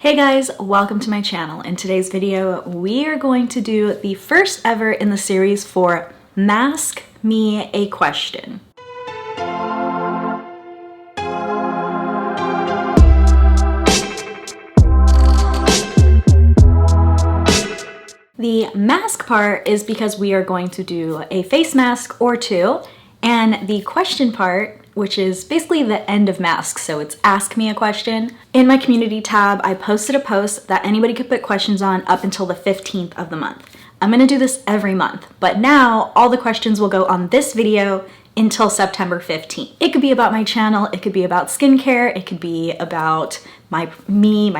Hey guys, welcome to my channel. In today's video, we are going to do the first ever in the series for Ask Me a Question. The mask part is because we are going to do a face mask or two, and the question part, which is basically the end of masks, so it's ask me a question. In my community tab, I posted a post that anybody could put questions on up until the 15th of the month. I'm gonna do this every month, but now all the questions will go on this video until September 15th. It could be about my channel, it could be about skincare, it could be about my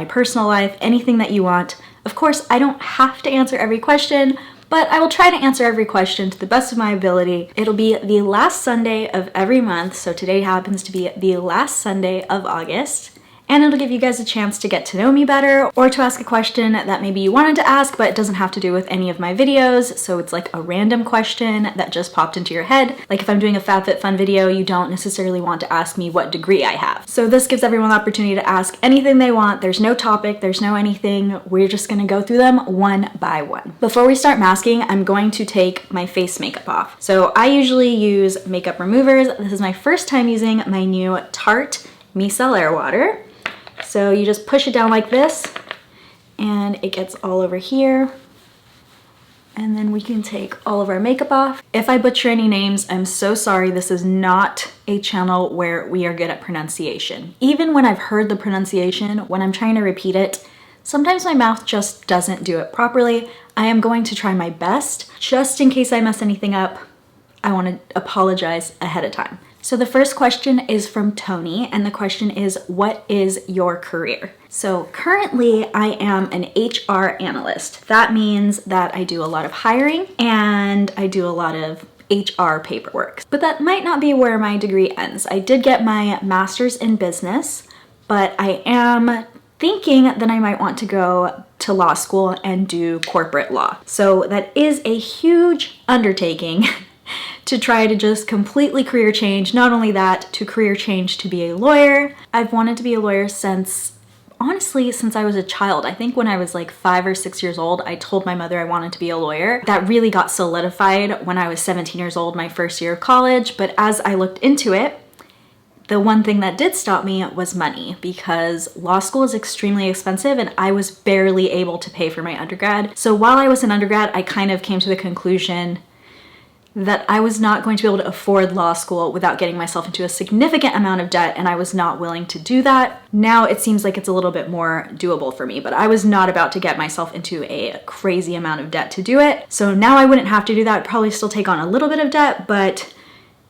personal life, anything that you want. Of course, I don't have to answer every question, but I will try to answer every question to the best of my ability. It'll be the last Sunday of every month, so today happens to be the last Sunday of August, and it'll give you guys a chance to get to know me better or to ask a question that maybe you wanted to ask but it doesn't have to do with any of my videos, so it's like a random question that just popped into your head. Like if I'm doing a FabFitFun video, you don't necessarily want to ask me what degree I have. So this gives everyone the opportunity to ask anything they want. There's no topic, there's no anything. We're just gonna go through them one by one. Before we start masking, I'm going to take my face makeup off. So I usually use makeup removers. This is my first time using my new Tarte Micellar water. So you just push it down like this and it gets all over here. And then we can take all of our makeup off. If I butcher any names, I'm so sorry. This is not a channel where we are good at pronunciation. Even when I've heard the pronunciation, when I'm trying to repeat it, sometimes my mouth just doesn't do it properly. I am going to try my best. Just in case I mess anything up, I want to apologize ahead of time. So the first question is from Toni, and the question is, what is your career? So currently I am an HR analyst. That means that I do a lot of hiring and I do a lot of HR paperwork. But that might not be where my degree ends. I did get my master's in business, but I am thinking that I might want to go to law school and do corporate law. So that is a huge undertaking to try to just completely career change. Not only that, to career change to be a lawyer. I've wanted to be a lawyer honestly, since I was a child. I think when I was like 5 or 6 years old, I told my mother I wanted to be a lawyer. That really got solidified when I was 17 years old, my first year of college. But as I looked into it, the one thing that did stop me was money, because law school is extremely expensive and I was barely able to pay for my undergrad. So while I was an undergrad, I kind of came to the conclusion that I was not going to be able to afford law school without getting myself into a significant amount of debt, and I was not willing to do that. Now it seems like it's a little bit more doable for me, but I was not about to get myself into a crazy amount of debt to do it. So now I wouldn't have to do that. I'd probably still take on a little bit of debt, but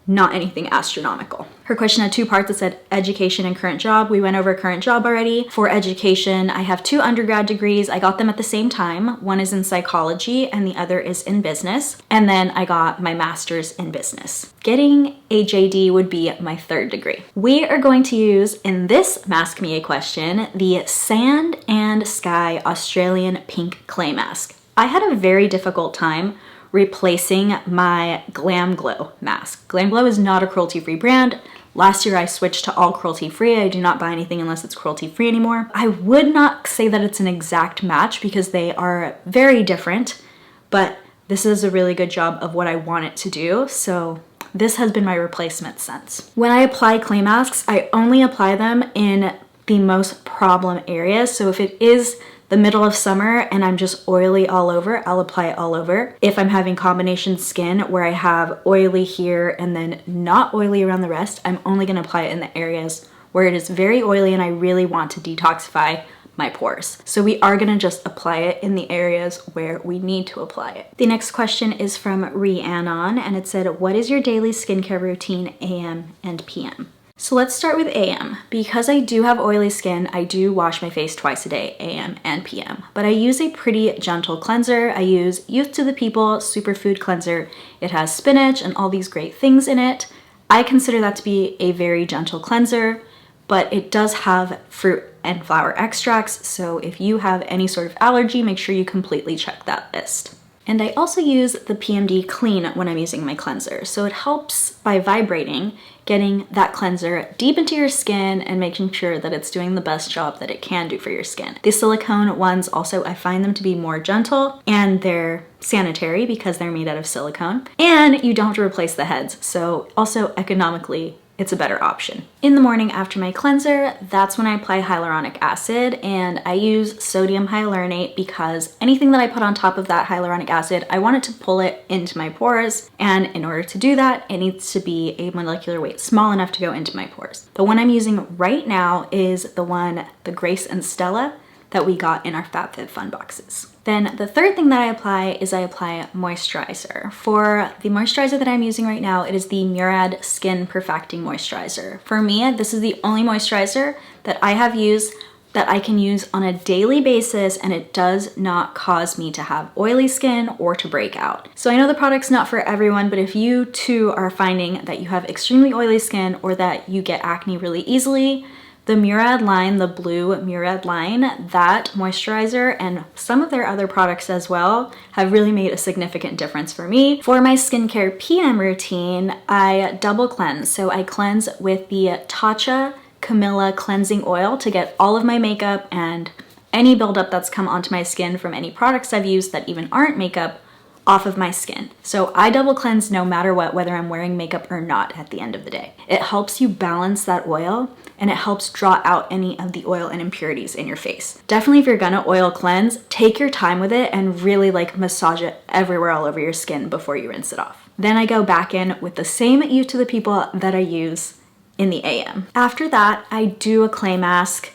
not anything astronomical. Her question had two parts. It said education and current job. We went over current job already. For education, I have 2 undergrad degrees. I got them at the same time. One is in psychology and the other is in business. And then I got my master's in business. Getting a JD would be my 3rd degree. We are going to use, in this Ask Me a Question, the Sand and Sky Australian Pink Clay Mask. I had a very difficult time replacing my Glam Glow mask. Glam Glow is not a cruelty-free brand. Last year I switched to all cruelty-free. I do not buy anything unless it's cruelty-free anymore. I would not say that it's an exact match because they are very different, but this is a really good job of what I want it to do. So this has been my replacement since. When I apply clay masks, I only apply them in the most problem areas. So if it is the middle of summer and I'm just oily all over, I'll apply it all over. If I'm having combination skin where I have oily here and then not oily around the rest, I'm only gonna apply it in the areas where it is very oily and I really want to detoxify my pores. So we are gonna just apply it in the areas where we need to apply it. The next question is from Reannon, and it said, what is your daily skincare routine, AM and PM? So let's start with AM. Because I do have oily skin, I do wash my face twice a day, AM and PM. But I use a pretty gentle cleanser. I use Youth to the People Superfood Cleanser. It has spinach and all these great things in it. I consider that to be a very gentle cleanser, but it does have fruit and flower extracts. So if you have any sort of allergy, make sure you completely check that list. And I also use the PMD Clean when I'm using my cleanser. So it helps by vibrating, getting that cleanser deep into your skin and making sure that it's doing the best job that it can do for your skin. The silicone ones also, I find them to be more gentle, and they're sanitary because they're made out of silicone, and you don't have to replace the heads. So also economically, it's a better option. In the morning after my cleanser, that's when I apply hyaluronic acid, and I use sodium hyaluronate because anything that I put on top of that hyaluronic acid, I want it to pull it into my pores, and in order to do that, it needs to be a molecular weight small enough to go into my pores. The one I'm using right now is the Grace and Stella that we got in our FabFitFun boxes. Then the third thing that I apply is I apply moisturizer. For the moisturizer that I'm using right now, it is the Murad Skin Perfecting Moisturizer. For me, this is the only moisturizer that I have used that I can use on a daily basis, and it does not cause me to have oily skin or to break out. So I know the product's not for everyone, but if you too are finding that you have extremely oily skin or that you get acne really easily, the Murad line, the blue Murad line, that moisturizer and some of their other products as well have really made a significant difference for me. For my skincare PM routine, I double cleanse. So I cleanse with the Tatcha Camilla Cleansing Oil to get all of my makeup and any buildup that's come onto my skin from any products I've used that even aren't makeup off of my skin. So I double cleanse no matter what, whether I'm wearing makeup or not at the end of the day. It helps you balance that oil, and it helps draw out any of the oil and impurities in your face. Definitely if you're gonna oil cleanse, take your time with it and really massage it everywhere all over your skin before you rinse it off. Then I go back in with the same Youth to the People that I use in the AM. After that, I do a clay mask,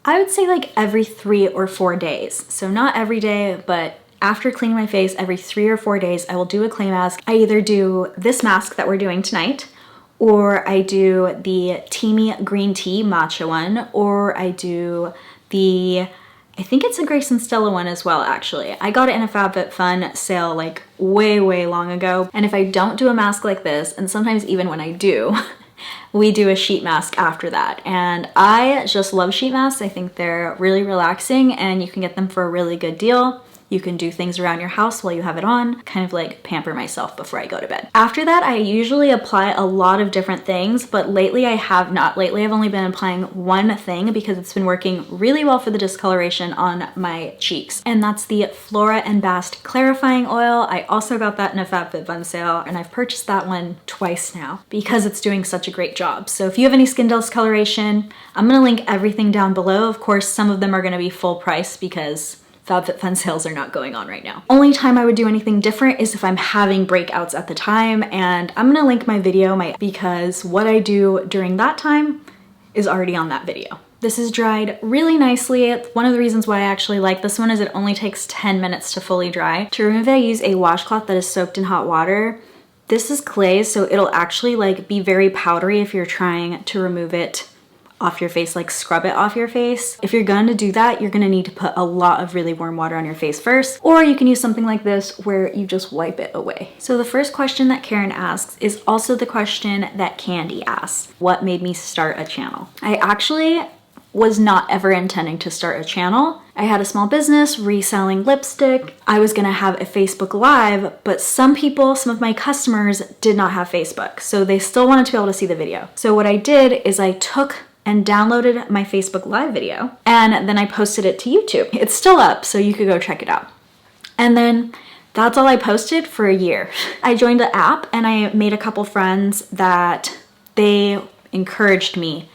I would say every 3 or 4 days. So not every day, but after cleaning my face every 3 or 4 days, I will do a clay mask. I either do this mask that we're doing tonight, or I do the Teamy Green Tea Matcha one, or I do I think it's a Grace and Stella one as well, actually. I got it in a FabFitFun sale way long ago. And if I don't do a mask like this, and sometimes even when I do, we do a sheet mask after that. And I just love sheet masks. I think they're really relaxing, and you can get them for a really good deal. You can do things around your house while you have it on, kind of pamper myself before I go to bed. After that, I usually apply a lot of different things, but lately I have not. Lately I've only been applying one thing because it's been working really well for the discoloration on my cheeks. And that's the Flora and Bast Clarifying Oil. I also got that in a FabFitFun sale, and I've purchased that one twice now because it's doing such a great job. So if you have any skin discoloration, I'm gonna link everything down below. Of course, some of them are gonna be full price because FabFitFun sales are not going on right now. Only time I would do anything different is if I'm having breakouts at the time, and I'm gonna link my video because what I do during that time is already on that video. This is dried really nicely. One of the reasons why I actually like this one is it only takes 10 minutes to fully dry. To remove it, I use a washcloth that is soaked in hot water. This is clay, so it'll actually be very powdery if you're trying to remove it off your face, scrub it off your face. If you're going to do that, you're gonna need to put a lot of really warm water on your face first, or you can use something like this where you just wipe it away. So the first question that Karen asks is also the question that Can Dee asks. What made me start a channel? I actually was not ever intending to start a channel. I had a small business reselling lipstick. I was gonna have a Facebook Live, but some of my customers did not have Facebook, so they still wanted to be able to see the video. So what I did is I took and downloaded my Facebook Live video, and then I posted it to YouTube. It's still up, so you could go check it out. And then that's all I posted for a year. I joined the app, and I made a couple friends that they encouraged me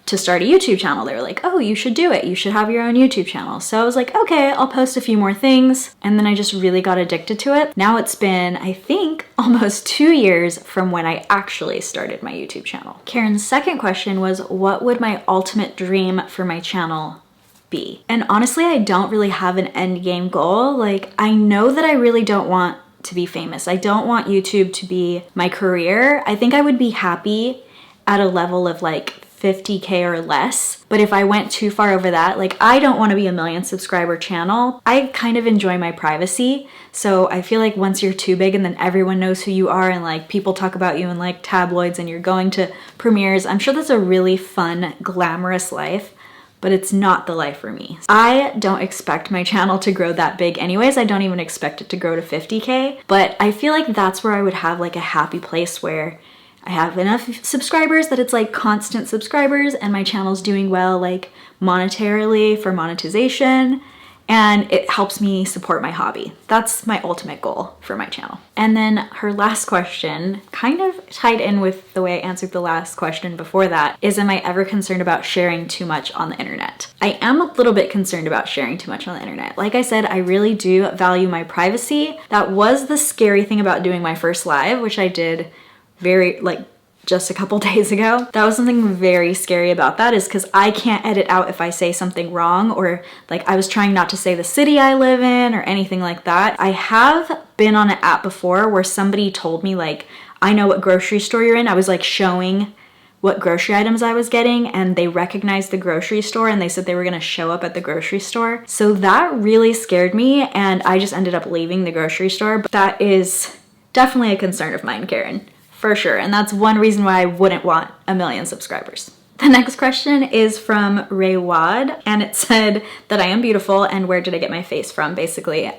to start a YouTube channel. They were like, oh, you should do it. You should have your own YouTube channel. So I was like, okay, I'll post a few more things. And then I just really got addicted to it. Now it's been, I think, almost 2 years from when I actually started my YouTube channel. Karen's second question was, what would my ultimate dream for my channel be? And honestly, I don't really have an end game goal. I know that I really don't want to be famous. I don't want YouTube to be my career. I think I would be happy at a level of 50K or less. But if I went too far over that, I don't want to be a 1 million subscriber channel. I kind of enjoy my privacy. So I feel once you're too big and then everyone knows who you are and people talk about you in tabloids and you're going to premieres, I'm sure that's a really fun, glamorous life. but it's not the life for me. I don't expect my channel to grow that big anyways. I don't even expect it to grow to 50K, but I feel like that's where I would have like a happy place where I have enough subscribers that it's like constant subscribers and my channel's doing well like monetarily for monetization, and it helps me support my hobby. That's my ultimate goal for my channel. And then her last question, kind of tied in with the way I answered the last question before that, is am I ever concerned about sharing too much on the internet? I am a little bit concerned about sharing too much on the internet. Like I said, I really do value my privacy. That was the scary thing about doing my first live, which I did just a couple days ago. That was something very scary about that, is because I can't edit out if I say something wrong, or like I was trying not to say the city I live in or anything like that. I have been on an app before where somebody told me like, I know what grocery store you're in. I was like showing what grocery items I was getting, and they recognized the grocery store and they said they were gonna show up at the grocery store. So that really scared me, and I just ended up leaving the grocery store. But that is definitely a concern of mine, Karen. For sure, and that's one reason why I wouldn't want 1 million subscribers. The next question is from Rawad, and it said that I am beautiful and where did I get my face from, basically.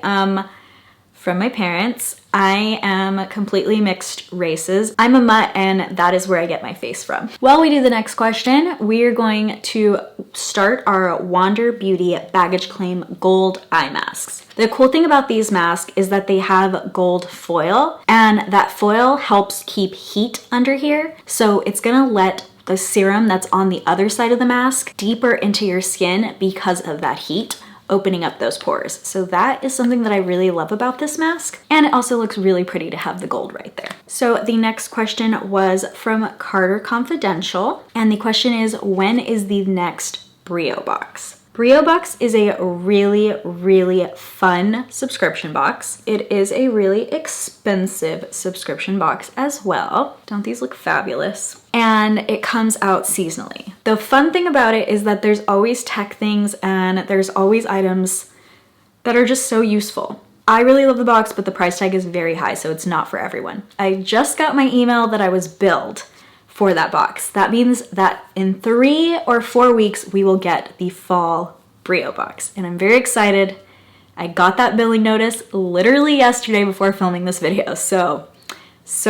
From my parents. I am completely mixed races. I'm a mutt, and that is where I get my face from. While we do the next question, we are going to start our Wander Beauty Baggage Claim Gold Eye Masks. The cool thing about these masks is that they have gold foil, and that foil helps keep heat under here. So it's gonna let the serum that's on the other side of the mask deeper into your skin because of that heat, opening up those pores. So that is something that I really love about this mask. And it also looks really pretty to have the gold right there. So the next question was from Carter Confidential. And the question is, when is the next Brio box? Brio box is a really, really fun subscription box. It is a really expensive subscription box as well. Don't these look fabulous? And it comes out seasonally. The fun thing about it is that there's always tech things and there's always items that are just so useful. I really love the box, but the price tag is very high, so it's not for everyone. I just got my email that I was billed for that box. That means that in 3 or 4 weeks, we will get the fall Brio box. And I'm very excited. I got that billing notice literally yesterday before filming this video. So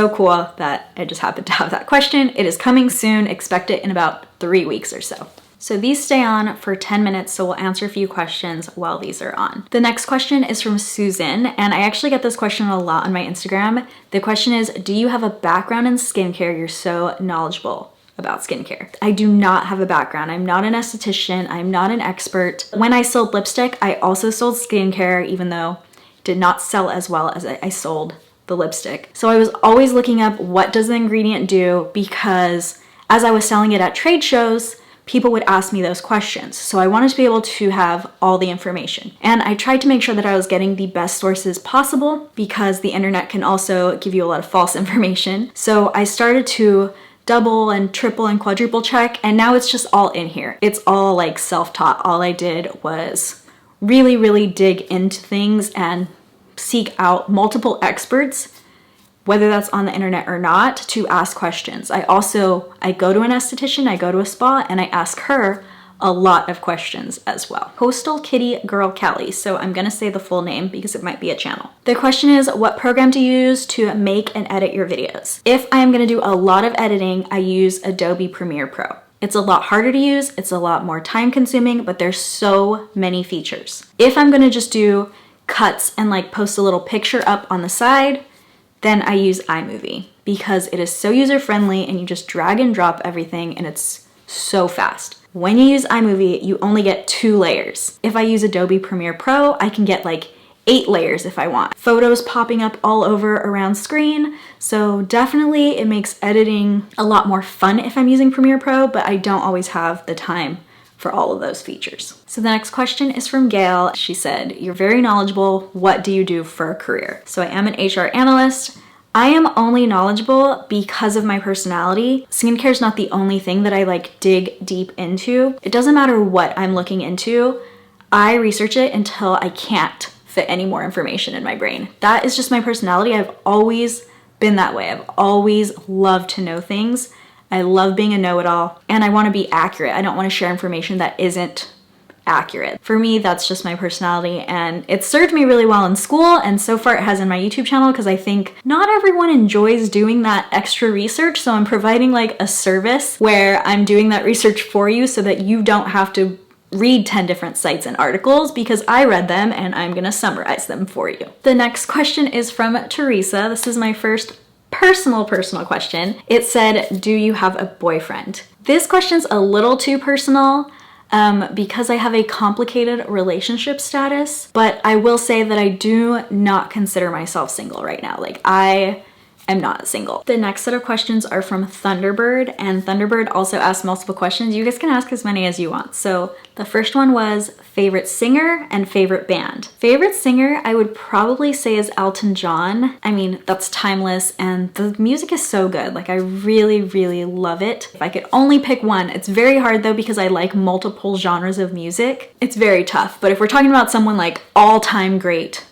cool that I just happened to have that question. It is coming soon. Expect it in about 3 weeks or so. So these stay on for 10 minutes, so we'll answer a few questions while these are on. The next question is from Susan, and I actually get this question a lot on my Instagram. The question is, do you have a background in skincare? You're so knowledgeable about skincare. I do not have a background. I'm not an esthetician. I'm not an expert. When I sold lipstick, I also sold skincare, even though it did not sell as well as I sold the lipstick. So I was always looking up what does the ingredient do, because as I was selling it at trade shows, people would ask me those questions. So I wanted to be able to have all the information. And I tried to make sure that I was getting the best sources possible, because the internet can also give you a lot of false information. So I started to double and triple and quadruple check, and now it's just all in here. It's all like self-taught. All I did was really, really dig into things and seek out multiple experts, whether that's on the internet or not, to ask questions. I go to an esthetician, I go to a spa, and I ask her a lot of questions as well. Postal Kitty Girl Callie, so I'm gonna say the full name because it might be a channel. The question is, what program to use to make and edit your videos? If I am gonna do a lot of editing, I use Adobe Premiere Pro. It's a lot harder to use, it's a lot more time consuming, but there's so many features. If I'm gonna just do cuts and like post a little picture up on the side, then I use iMovie because it is so user-friendly and you just drag and drop everything and it's so fast. When you use iMovie, you only get 2 layers. If I use Adobe Premiere Pro, I can get like 8 layers if I want. Photos popping up all over around screen. So definitely it makes editing a lot more fun if I'm using Premiere Pro, but I don't always have the time for all of those features. So the next question is from Gail. She said, you're very knowledgeable. What do you do for a career? So I am an HR analyst. I am only knowledgeable because of my personality. Skincare is not the only thing that I like dig deep into. It doesn't matter what I'm looking into. I research it until I can't fit any more information in my brain. That is just my personality. I've always been that way. I've always loved to know things I love being a know-it-all, and I want to be accurate. I don't want to share information that isn't accurate. For me, that's just my personality, and it served me really well in school, and so far it has in my YouTube channel, because I think not everyone enjoys doing that extra research, so I'm providing like a service where I'm doing that research for you so that you don't have to read 10 different sites and articles, because I read them and I'm gonna summarize them for you. The next question is from Teresa. This is my first personal question. It said, do you have a boyfriend? This question's a little too personal, because I have a complicated relationship status, but I will say that I do not consider myself single right now. Like, I am not single. The next set of questions are from Thunderbird, and Thunderbird also asked multiple questions. You guys can ask as many as you want. So the first one was favorite singer and favorite band. Favorite singer, I would probably say, is Elton John. I mean, that's timeless, and the music is so good. Like, I really, really love it. If I could only pick one, it's very hard though, because I like multiple genres of music. It's very tough, but if we're talking about someone like all-time great,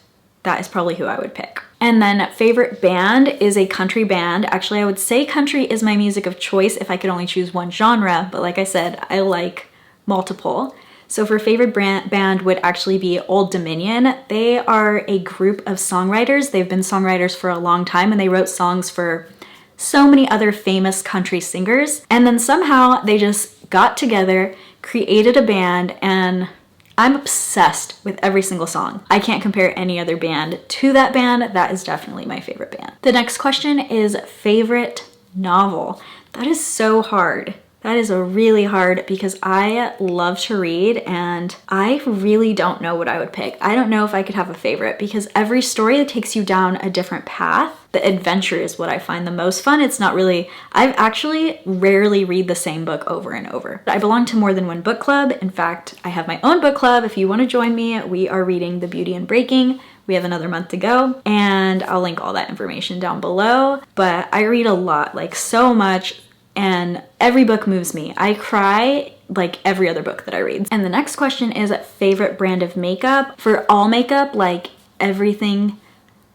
that is probably who I would pick. And then favorite band is a country band. Actually, I would say country is my music of choice if I could only choose one genre, but like I said, I like multiple. So for favorite band would actually be Old Dominion. They are a group of songwriters. They've been songwriters for a long time, and they wrote songs for so many other famous country singers. And then somehow they just got together, created a band, and I'm obsessed with every single song. I can't compare any other band to that band. That is definitely my favorite band. The next question is favorite novel. That is so hard. That is a really hard, because I love to read and I really don't know what I would pick. I don't know if I could have a favorite, because every story takes you down a different path. The adventure is what I find the most fun. It's not really, I've actually rarely read the same book over and over. I belong to more than one book club. In fact, I have my own book club. If you want to join me, we are reading The Beauty and Breaking. We have another month to go, and I'll link all that information down below. But I read a lot, like so much, and every book moves me. I cry like every other book that I read. And the next question is favorite brand of makeup. For all makeup, like everything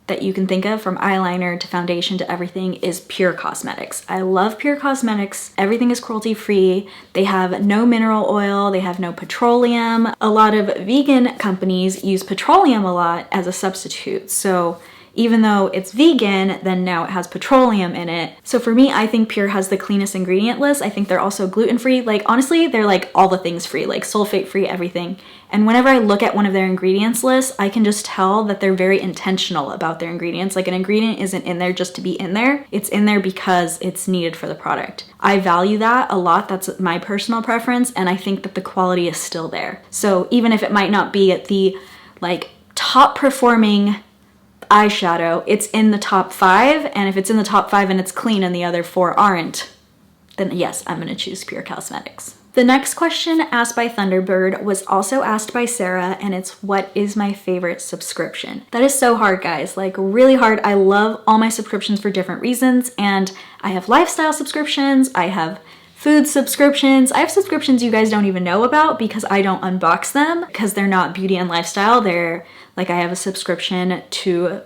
that you can think of, from eyeliner to foundation to everything, is Pure Cosmetics. I love Pure Cosmetics. Everything is cruelty free. They have no mineral oil. They have no petroleum. A lot of vegan companies use petroleum a lot as a substitute. So even though it's vegan, then now it has petroleum in it. So for me, I think Pure has the cleanest ingredient list. I think they're also gluten-free. Like, honestly, they're like all the things free, like sulfate-free, everything. And whenever I look at one of their ingredients lists, I can just tell that they're very intentional about their ingredients. Like, an ingredient isn't in there just to be in there. It's in there because it's needed for the product. I value that a lot. That's my personal preference. And I think that the quality is still there. So even if it might not be at the like top performing eyeshadow, it's in the top 5, and if it's in the top 5 and it's clean and the other 4 aren't, then yes, I'm gonna choose Pure Cosmetics. The next question, asked by Thunderbird, was also asked by Sarah, and it's what is my favorite subscription? That is so hard, guys, like really hard. I love all my subscriptions for different reasons, and I have lifestyle subscriptions, I have food subscriptions. I have subscriptions you guys don't even know about because I don't unbox them, because they're not beauty and lifestyle. They're like, I have a subscription to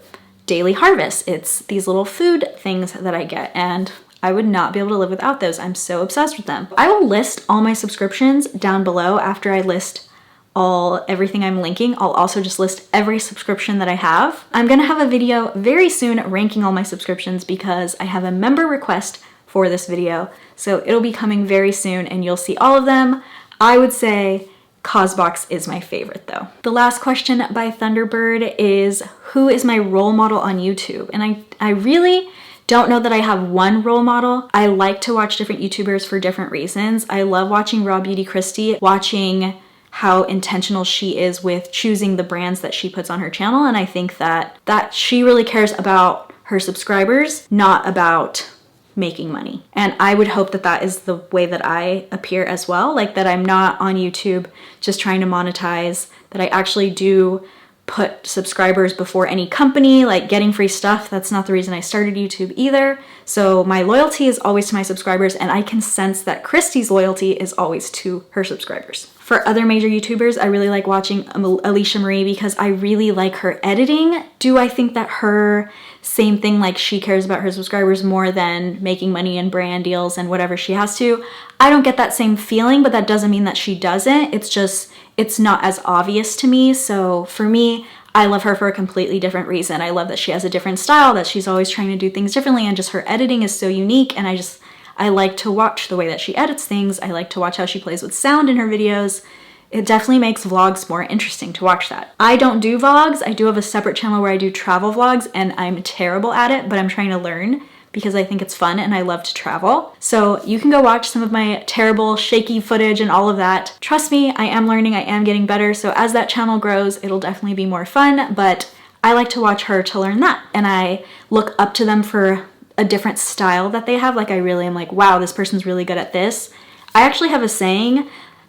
Daily Harvest. It's these little food things that I get, and I would not be able to live without those. I'm so obsessed with them. I will list all my subscriptions down below after I list everything I'm linking. I'll also just list every subscription that I have. I'm gonna have a video very soon ranking all my subscriptions because I have a member request for this video. So it'll be coming very soon and you'll see all of them. I would say Cosbox is my favorite though. The last question by Thunderbird is, who is my role model on YouTube? And I really don't know that I have one role model. I like to watch different YouTubers for different reasons. I love watching Raw Beauty Kristie, watching how intentional she is with choosing the brands that she puts on her channel. And I think that she really cares about her subscribers, not about making money. And I would hope that that is the way that I appear as well. Like, that I'm not on YouTube just trying to monetize, that I actually do put subscribers before any company, like getting free stuff. That's not the reason I started YouTube either. So my loyalty is always to my subscribers, and I can sense that Kristie's loyalty is always to her subscribers. For other major YouTubers, I really like watching Alicia Marie because I really like her editing. Do I think that her same thing, like she cares about her subscribers more than making money and brand deals and whatever she has to? I don't get that same feeling, but that doesn't mean that she doesn't. It's just, it's not as obvious to me. So for me, I love her for a completely different reason. I love that she has a different style, that she's always trying to do things differently, and just her editing is so unique, and I like to watch the way that she edits things. I like to watch how she plays with sound in her videos. It definitely makes vlogs more interesting to watch that. I don't do vlogs. I do have a separate channel where I do travel vlogs, and I'm terrible at it, but I'm trying to learn because I think it's fun and I love to travel. So you can go watch some of my terrible shaky footage and all of that. Trust me, I am learning, I am getting better. So as that channel grows, it'll definitely be more fun, but I like to watch her to learn that. And I look up to them for a different style that they have. Like I really am like, wow, this person's really good at this. I actually have a saying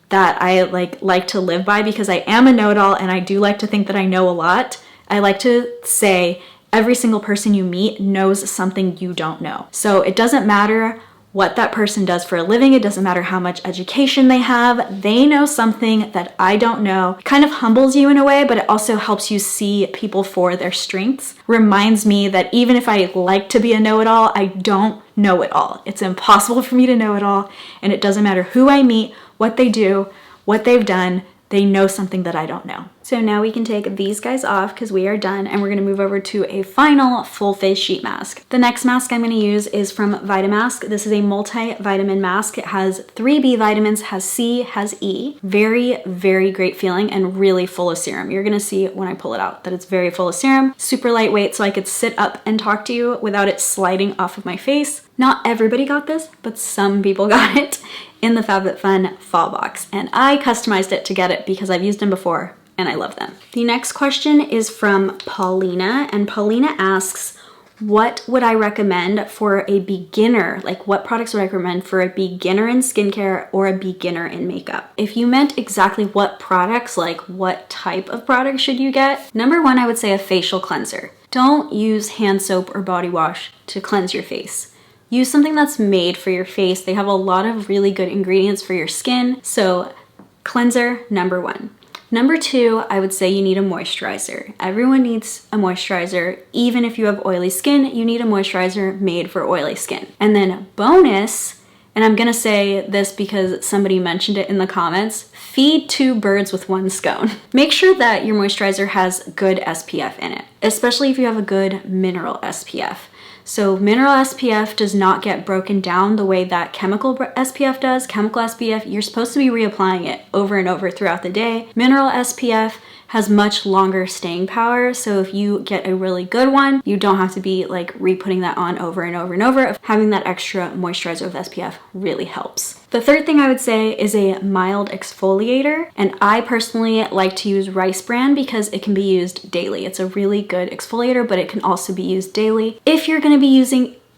that I like to live by because I am a know-it-all and I do like to think that I know a lot. I like to say, every single person you meet knows something you don't know. So it doesn't matter what that person does for a living. It doesn't matter how much education they have. They know something that I don't know. It kind of humbles you in a way, but it also helps you see people for their strengths. Reminds me that even if I like to be a know-it-all, I don't know it all. It's impossible for me to know it all. And it doesn't matter who I meet, what they do, what they've done. They know something that I don't know. So now we can take these guys off because we are done, and we're gonna move over to a final full face sheet mask. The next mask I'm gonna use is from Vitamask. This is a multivitamin mask. It has 3 B vitamins, has C, has E. Very, very great feeling and really full of serum. You're gonna see when I pull it out that it's very full of serum. Super lightweight, so I could sit up and talk to you without it sliding off of my face. Not everybody got this, but some people got it in the FabFitFun fall box, and I customized it to get it because I've used them before and I love them. The next question is from Paulina, and Paulina asks, what would I recommend for a beginner? Like, what products would I recommend for a beginner in skincare or a beginner in makeup? If you meant exactly what products, like what type of product should you get? Number one, I would say a facial cleanser. Don't use hand soap or body wash to cleanse your face. Use something that's made for your face. They have a lot of really good ingredients for your skin. So cleanser, number one. Number two, I would say you need a moisturizer. Everyone needs a moisturizer. Even if you have oily skin, you need a moisturizer made for oily skin. And then bonus, and I'm gonna say this because somebody mentioned it in the comments, feed 2 birds with 1 stone. Make sure that your moisturizer has good SPF in it, especially if you have a good mineral SPF. So mineral SPF does not get broken down the way that chemical SPF does. Chemical SPF, you're supposed to be reapplying it over and over throughout the day. Mineral SPF has much longer staying power, so if you get a really good one, you don't have to be like re-putting that on over and over and over. Having that extra moisturizer with SPF really helps. The third thing I would say is a mild exfoliator, and I personally like to use Rice Bran because it can be used daily. It's a really good exfoliator, but it can also be used daily. If you're going to be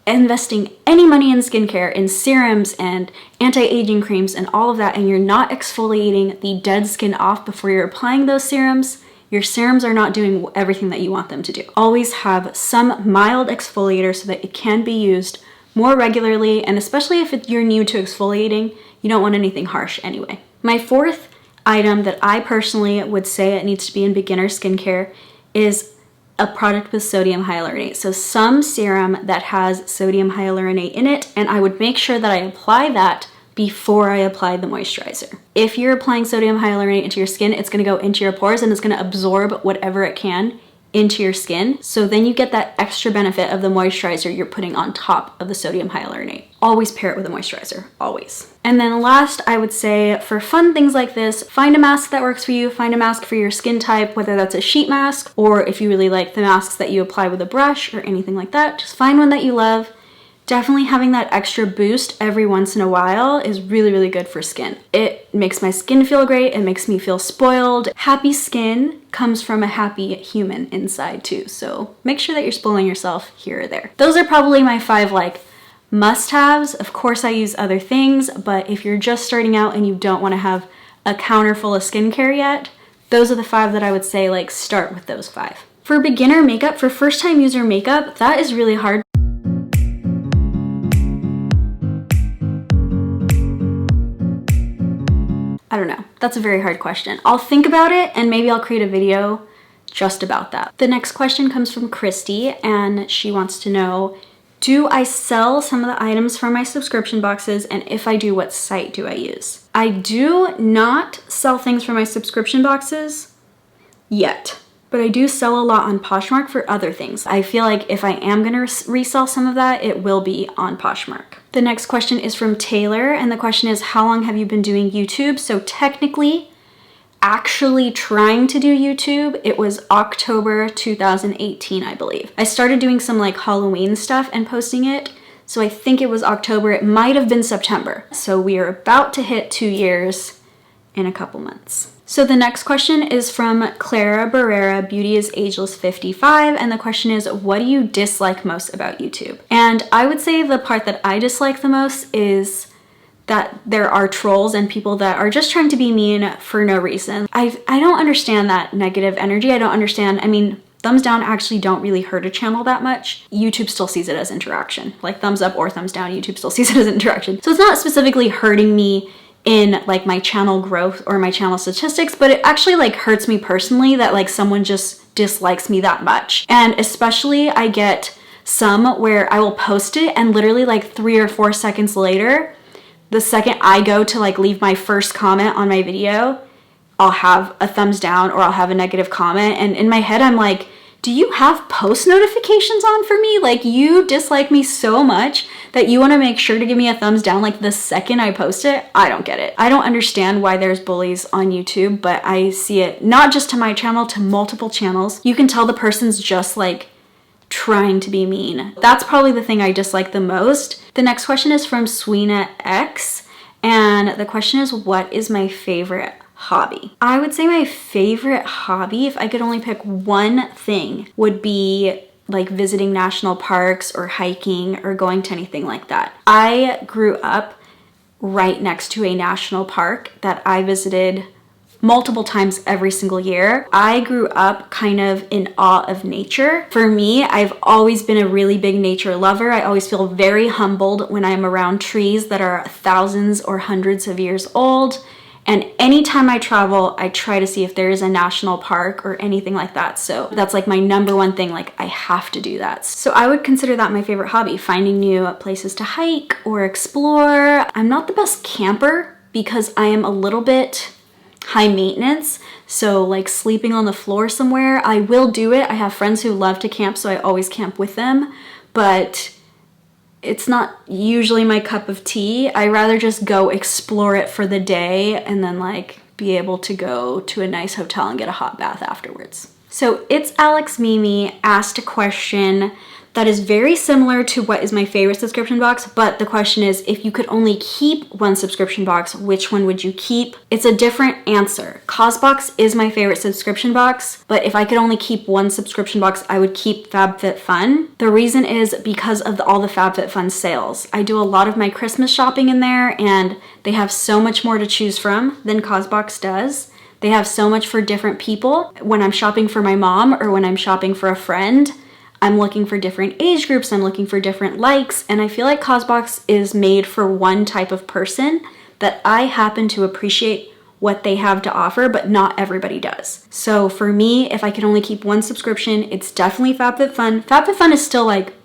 investing any money in skincare, in serums and anti-aging creams and all of that, and you're not exfoliating the dead skin off before you're applying those serums, your serums are not doing everything that you want them to do. Always have some mild exfoliator so that it can be used more regularly, and especially if you're new to exfoliating, you don't want anything harsh anyway. My fourth item that I personally would say it needs to be in beginner skincare is a product with sodium hyaluronate. So some serum that has sodium hyaluronate in it, and I would make sure that I apply that before I apply the moisturizer. If you're applying sodium hyaluronate into your skin, it's gonna go into your pores and it's gonna absorb whatever it can into your skin. So then you get that extra benefit of the moisturizer you're putting on top of the sodium hyaluronate. Always pair it with a moisturizer, always. And then last, I would say for fun things like this, find a mask that works for you, find a mask for your skin type, whether that's a sheet mask, or if you really like the masks that you apply with a brush or anything like that, just find one that you love. Definitely having that extra boost every once in a while is really, really good for skin. It makes my skin feel great. It makes me feel spoiled. Happy skin comes from a happy human inside too. So make sure that you're spoiling yourself here or there. Those are probably my 5 must-haves. Of course I use other things, but if you're just starting out and you don't want to have a counter full of skincare yet, those are the 5 that I would say start with those 5. For beginner makeup, for first time user makeup, that is really hard. I don't know. That's a very hard question. I'll think about it and maybe I'll create a video just about that. The next question comes from Kristie, and she wants to know, do I sell some of the items from my subscription boxes? And if I do, what site do I use? I do not sell things from my subscription boxes yet, but I do sell a lot on Poshmark for other things. I feel like if I am gonna resell some of that, it will be on Poshmark. The next question is from Taylor, and the question is, how long have you been doing YouTube? So technically, actually trying to do YouTube, it was October 2018, I believe. I started doing some like Halloween stuff and posting it, so I think it was October. It might have been September. So we are about to hit 2 years in a couple months. So the next question is from Clara Barrera, Beauty is Ageless 55, and the question is, what do you dislike most about YouTube? And I would say the part that I dislike the most is that there are trolls and people that are just trying to be mean for no reason. I don't understand that negative energy. I don't understand. I mean, thumbs down actually don't really hurt a channel that much. YouTube still sees it as interaction. Like thumbs up or thumbs down, YouTube still sees it as interaction. So it's not specifically hurting me in like my channel growth or my channel statistics, but it actually like hurts me personally that like someone just dislikes me that much. And especially I get some where I will post it and literally like 3 or 4 seconds later, the second I go to like leave my first comment on my video, I'll have a thumbs down or I'll have a negative comment. And in my head, I'm like, do you have post notifications on for me? Like you dislike me so much that you want to make sure to give me a thumbs down like the second I post it? I don't get it. I don't understand why there's bullies on YouTube, but I see it not just to my channel, to multiple channels. You can tell the person's just like trying to be mean. That's probably the thing I dislike the most. The next question is from Szwena X, and the question is, what is my favorite hobby? I would say my favorite hobby, if I could only pick one thing, would be like visiting national parks or hiking or going to anything like that. I grew up right next to a national park that I visited multiple times every single year. I grew up kind of in awe of nature. For me, I've always been a really big nature lover. I always feel very humbled when I'm around trees that are thousands or hundreds of years old. And anytime I travel, I try to see if there is a national park or anything like that. So that's like my number one thing, like I have to do that. So I would consider that my favorite hobby, finding new places to hike or explore. I'm not the best camper because I am a little bit high maintenance. So like sleeping on the floor somewhere, I will do it. I have friends who love to camp, so I always camp with them, but it's not usually my cup of tea. I rather just go explore it for the day and then like be able to go to a nice hotel and get a hot bath afterwards. So Itsalexmimi asked a question that is very similar to what is my favorite subscription box, but the question is, if you could only keep one subscription box, which one would you keep? It's a different answer. Cosbox is my favorite subscription box, but if I could only keep one subscription box, I would keep FabFitFun. The reason is because of all the FabFitFun sales. I do a lot of my Christmas shopping in there, and they have so much more to choose from than Cosbox does. They have so much for different people. When I'm shopping for my mom or when I'm shopping for a friend, I'm looking for different age groups, I'm looking for different likes, and I feel like Cosbox is made for one type of person that I happen to appreciate what they have to offer, but not everybody does. So for me, if I could only keep one subscription, it's definitely FabFitFun. FabFitFun is still like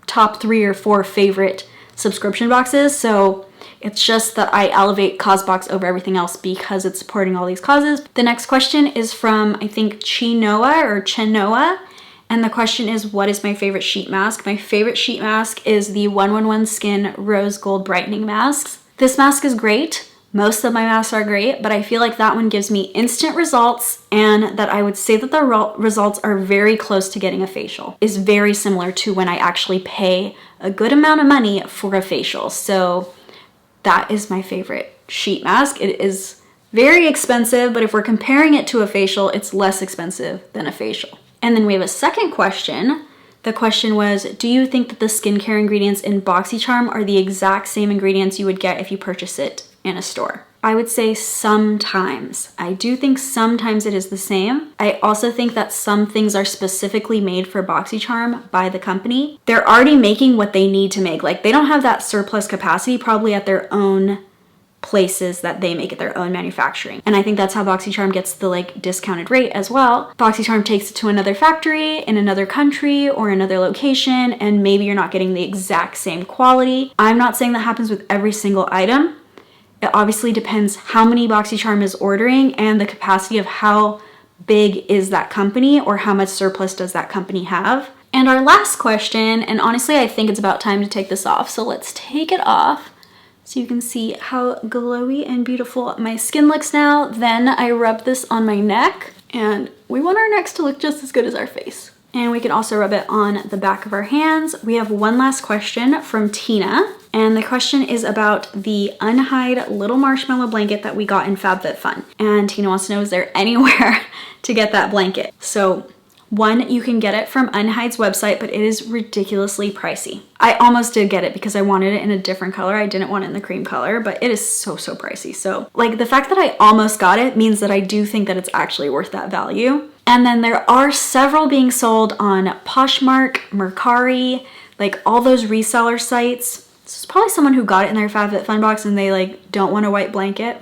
top 3 or 4 favorite subscription boxes, so it's just that I elevate Cosbox over everything else because it's supporting all these causes. The next question is from, I think, Chenoa. And the question is, what is my favorite sheet mask? My favorite sheet mask is the 111 Skin Rose Gold Brightening Masks. This mask is great. Most of my masks are great, but I feel like that one gives me instant results, and that I would say that the results are very close to getting a facial. Is very similar to when I actually pay a good amount of money for a facial. So that is my favorite sheet mask. It is very expensive, but if we're comparing it to a facial, it's less expensive than a facial. And then we have a second question. The question was, do you think that the skincare ingredients in Boxycharm are the exact same ingredients you would get if you purchase it in a store? I would say sometimes. I do think sometimes it is the same. I also think that some things are specifically made for Boxycharm by the company. They're already making what they need to make. Like they don't have that surplus capacity probably at their own places that they make it their own manufacturing. And I think that's how Boxycharm gets the like discounted rate as well. Boxycharm takes it to another factory in another country or another location, and maybe you're not getting the exact same quality. I'm not saying that happens with every single item. It obviously depends how many Boxycharm is ordering and the capacity of how big is that company or how much surplus does that company have. And our last question, and honestly I think it's about time to take this off, so let's take it off so you can see how glowy and beautiful my skin looks now. Then I rub this on my neck, and we want our necks to look just as good as our face. And we can also rub it on the back of our hands. We have one last question from Tina, and the question is about the Unhide little marshmallow blanket that we got in FabFitFun. And Tina wants to know, is there anywhere to get that blanket? So one, you can get it from Unhide's website, but it is ridiculously pricey. I almost did get it because I wanted it in a different color. I didn't want it in the cream color, but it is so pricey. So like the fact that I almost got it means that I do think that it's actually worth that value. And then there are several being sold on Poshmark, Mercari, like all those reseller sites. This is probably someone who got it in their FabFitFun box and they like don't want a white blanket.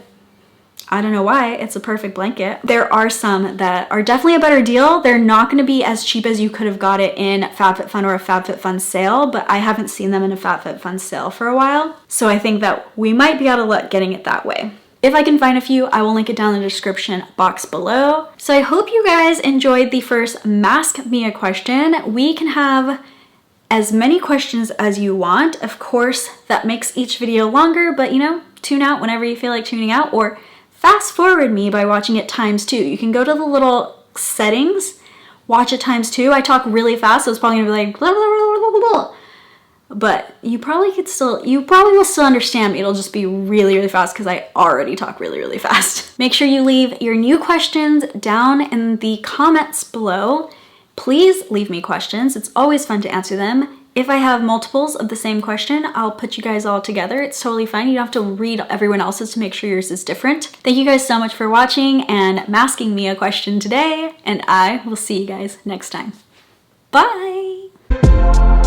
I don't know why, it's a perfect blanket. There are some that are definitely a better deal. They're not gonna be as cheap as you could have got it in FabFitFun or a FabFitFun sale, but I haven't seen them in a FabFitFun sale for a while. So I think that we might be out of luck getting it that way. If I can find a few, I will link it down in the description box below. So I hope you guys enjoyed the first Mask Me a Question. We can have as many questions as you want. Of course, that makes each video longer, but you know, tune out whenever you feel like tuning out, or fast forward me by watching it ×2. You can go to the little settings, watch it ×2. I talk really fast, so it's probably gonna be like blah, blah, blah, blah, blah, blah. But you probably will still understand me. It'll just be really fast because I already talk really fast. Make sure you leave your new questions down in the comments below. Please leave me questions. It's always fun to answer them. If I have multiples of the same question, I'll put you guys all together. It's totally fine. You don't have to read everyone else's to make sure yours is different. Thank you guys so much for watching and masking me a question today, and I will see you guys next time. Bye!